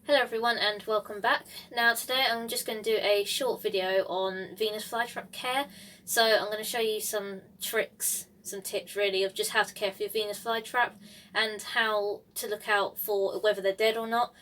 Hello everyone and welcome back. Now today I'm just going to do a short video on Venus Flytrap care. So I'm going to show you some tricks, some tips really of just how to care for your Venus Flytrap and how to look out for whether they're dead or not.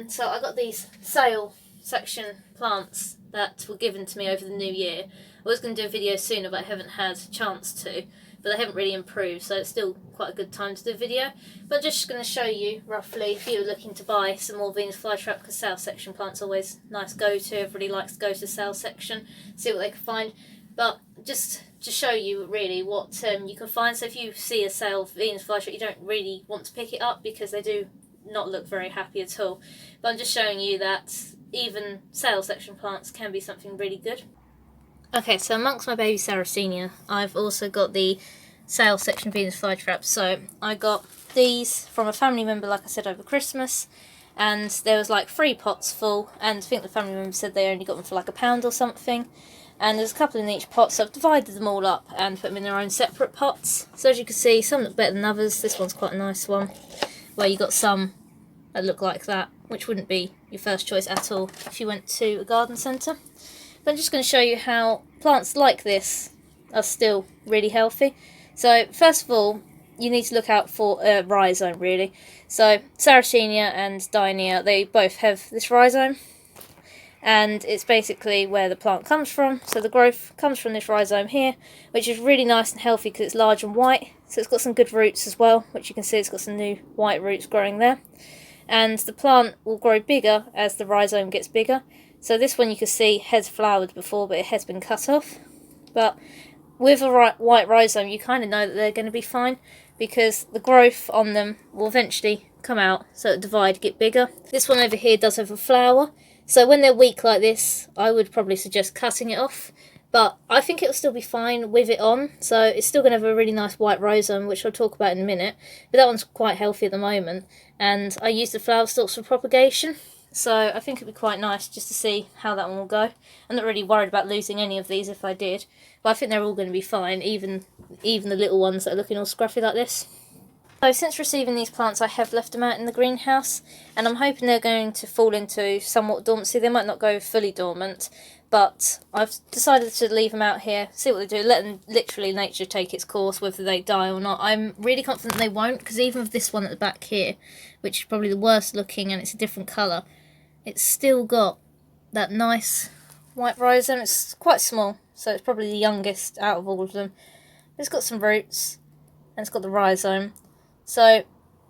So I got these sale section plants that were given to me over the new year. I was going to do a video sooner but I haven't had a chance to. But they haven't really improved, so it's still quite a good time to do a video. But I'm just going to show you roughly if you're looking to buy some more Venus Flytrap, because sale section plants are always nice go-to. Everybody likes to go to the sale section, see what they can find. But just to show you really what you can find. So if you see a sale Venus Flytrap, you don't really want to pick it up because they do not look very happy at all. But I'm just showing you that even sale section plants can be something really good. Okay, so amongst my baby Sarracenia, I've also got the sale section Venus Flytraps. So I got these from a family member, like I said, over Christmas, and there was like 3 pots full, and I think the family member said they only got them for like £1 or something, and there's a couple in each pot, so I've divided them all up and put them in their own separate pots. So as you can see, some look better than others. This one's quite a nice one, where you got some that look like that, which wouldn't be your first choice at all if you went to a garden centre. But I'm just going to show you how plants like this are still really healthy. So first of all, you need to look out for a rhizome really. So Sarracenia and Dionea, they both have this rhizome, and it's basically where the plant comes from. So the growth comes from this rhizome here, which is really nice and healthy because it's large and white. So it's got some good roots as well, which you can see it's got some new white roots growing there. And the plant will grow bigger as the rhizome gets bigger. So this one you can see has flowered before, but it has been cut off. But with a white rhizome, you kind of know that they're going to be fine because the growth on them will eventually come out, so it'll divide, get bigger. This one over here does have a flower, so when they're weak like this, I would probably suggest cutting it off. But I think it'll still be fine with it on, so it's still going to have a really nice white rhizome, which I'll talk about in a minute. But that one's quite healthy at the moment, and I use the flower stalks for propagation. So I think it'd be quite nice just to see how that one will go. I'm not really worried about losing any of these if I did, but I think they're all going to be fine, even the little ones that are looking all scruffy like this. So since receiving these plants, I have left them out in the greenhouse, and I'm hoping they're going to fall into somewhat dormancy. They might not go fully dormant, but I've decided to leave them out here, see what they do, let them literally nature take its course, whether they die or not. I'm really confident they won't, because even with this one at the back here, which is probably the worst looking and it's a different colour, it's still got that nice white rhizome. It's quite small, so it's probably the youngest out of all of them. It's got some roots, and it's got the rhizome. So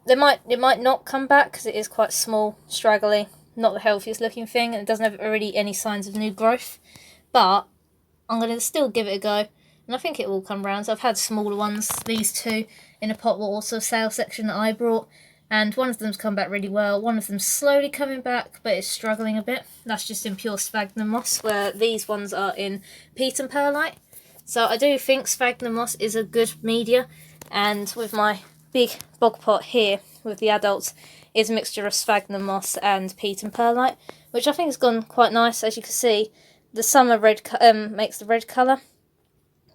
it might not come back because it is quite small, straggly, not the healthiest looking thing, and it doesn't have really any signs of new growth. But I'm going to still give it a go, and I think it will come round. So I've had smaller ones, these 2 in a pot were also a sale section that I brought. And one of them's come back really well. One of them's slowly coming back, but it's struggling a bit. That's just in pure sphagnum moss, where these ones are in peat and perlite. So I do think sphagnum moss is a good media. And with my big bog pot here, with the adults, is a mixture of sphagnum moss and peat and perlite, which I think has gone quite nice. As you can see, the summer red makes the red colour.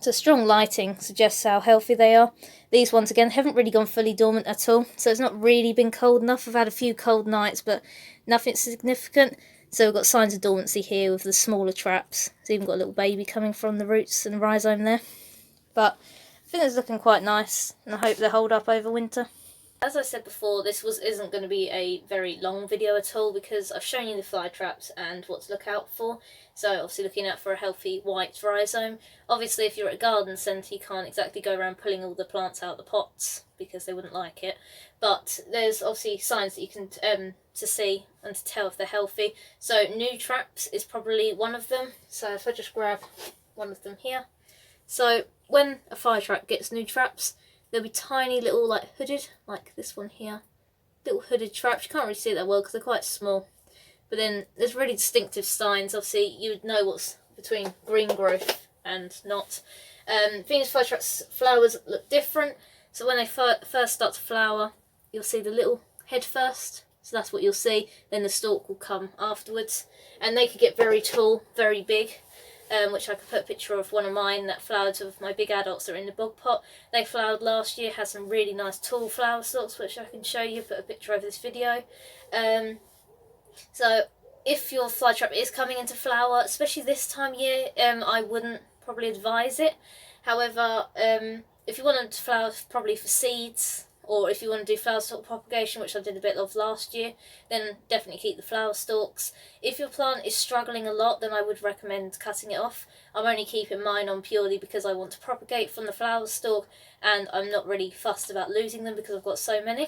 So strong lighting suggests how healthy they are. These ones, again, haven't really gone fully dormant at all, so it's not really been cold enough. I've had a few cold nights, but nothing significant. So we've got signs of dormancy here with the smaller traps. It's even got a little baby coming from the roots and the rhizome there. But I think it's looking quite nice, and I hope they hold up over winter. As I said before, this isn't going to be a very long video at all because I've shown you the fly traps and what to look out for. So obviously looking out for a healthy white rhizome. Obviously if you're at a garden centre you can't exactly go around pulling all the plants out of the pots because they wouldn't like it. But there's obviously signs that you can to see and to tell if they're healthy. So new traps is probably one of them. So if I just grab one of them here. So when a fly trap gets new traps, there'll be tiny little like hooded, like this one here, little hooded traps. You can't really see it that well because they're quite small. But then there's really distinctive signs. Obviously you would know what's between green growth and not. Venus Flytraps flowers look different. So when they first start to flower, you'll see the little head first. So that's what you'll see. Then the stalk will come afterwards. And they could get very tall, very big. Which I could put a picture of one of mine that flowered with my big adults that are in the bog pot. They flowered last year, had some really nice tall flower stalks which I can show you, put a picture over this video. So if your fly trap is coming into flower, especially this time of year, I wouldn't probably advise it. However, if you want to flower probably for seeds, or if you want to do flower stalk propagation, which I did a bit of last year, then definitely keep the flower stalks. If your plant is struggling a lot, then I would recommend cutting it off. I'm only keeping mine on purely because I want to propagate from the flower stalk, and I'm not really fussed about losing them because I've got so many.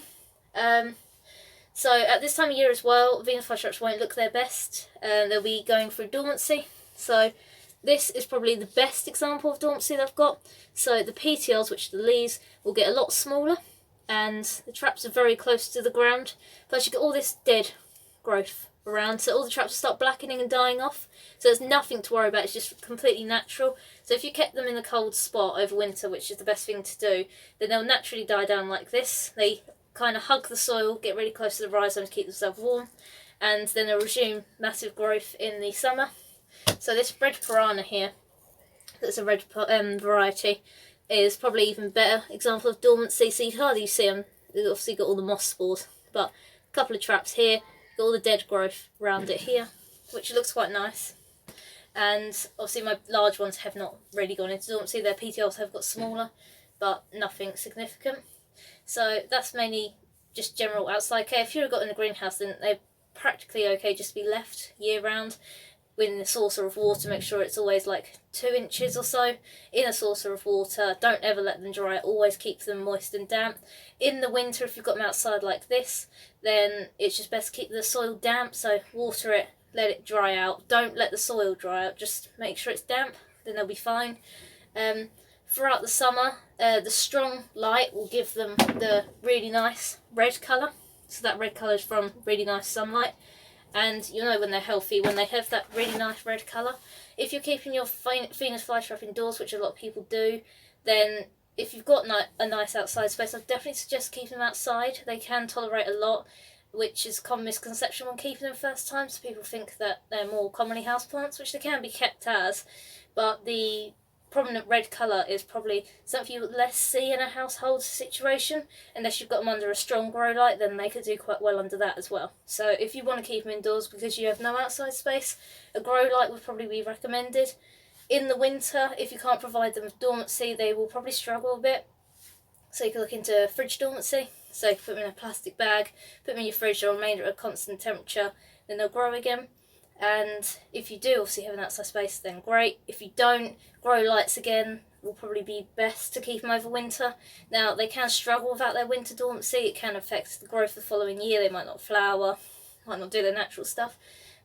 So at this time of year as well, Venus Flytraps won't look their best. They'll be going through dormancy. So this is probably the best example of dormancy that I've got. So the petioles, which are the leaves, will get a lot smaller, and the traps are very close to the ground. Plus you get all this dead growth around, so all the traps start blackening and dying off. So there's nothing to worry about, it's just completely natural. So if you kept them in a cold spot over winter, which is the best thing to do, then they'll naturally die down like this. They kind of hug the soil, get really close to the rhizome to keep themselves warm, and then they'll resume massive growth in the summer. So this red piranha here, that's a red variety, is probably even better example of dormancy. So you can hardly see them. They've obviously got all the moss spores, but a couple of traps here, got all the dead growth around it here, which looks quite nice. And obviously my large ones have not really gone into dormancy. Their petioles have got smaller, but nothing significant. So that's mainly just general outside care. If you've got in a greenhouse, then they're practically okay just to be left year round in a saucer of water. Make sure it's always like 2 inches or so in a saucer of water. Don't ever let them dry, always keep them moist and damp. In the winter, if you've got them outside like this, then it's just best to keep the soil damp, so water it, let it dry out. Don't let the soil dry out, just make sure it's damp, then they'll be fine. Throughout the summer, the strong light will give them the really nice red colour. So that red colour is from really nice sunlight. And you know when they're healthy, when they have that really nice red colour. If you're keeping your Venus Flytrap indoors, which a lot of people do, then if you've got a nice outside space, I'd definitely suggest keeping them outside. They can tolerate a lot, which is a common misconception when keeping them first time. So people think that they're more commonly houseplants, which they can be kept as, but the prominent red colour is probably something you would less see in a household situation. Unless you've got them under a strong grow light, then they could do quite well under that as well. So if you want to keep them indoors because you have no outside space, a grow light would probably be recommended. In the winter, if you can't provide them with dormancy, they will probably struggle a bit. So you can look into fridge dormancy. So you can put them in a plastic bag, put them in your fridge, they'll remain at a constant temperature, then they'll grow again. And if you do obviously have an outside space, then great. If you don't, grow lights again will probably be best to keep them over winter. Now they can struggle without their winter dormancy. It can affect the growth the following year. They might not flower, might not do their natural stuff,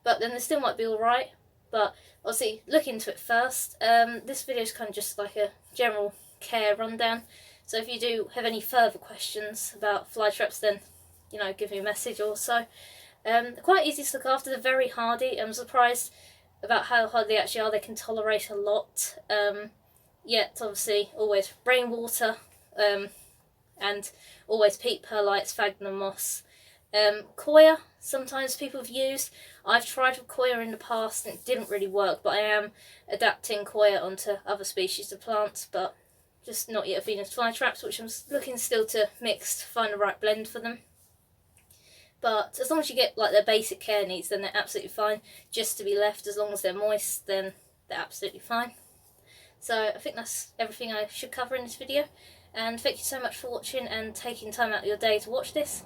but then they still might be alright. But obviously look into it first. This video is kind of just like a general care rundown. So if you do have any further questions about fly traps, then give me a message also. Quite easy to look after, they're very hardy. I'm surprised about how hard they actually are. They can tolerate a lot. Yet obviously always rainwater, and always peat perlite, sphagnum moss. Coir, sometimes people have used. I've tried with coir in the past and it didn't really work, but I am adapting coir onto other species of plants, but just not yet Venus Flytraps, which I'm looking still to mix to find the right blend for them. But as long as you get like their basic care needs, then they're absolutely fine. Just to be left, as long as they're moist, then they're absolutely fine. So I think that's everything I should cover in this video. And thank you so much for watching and taking time out of your day to watch this.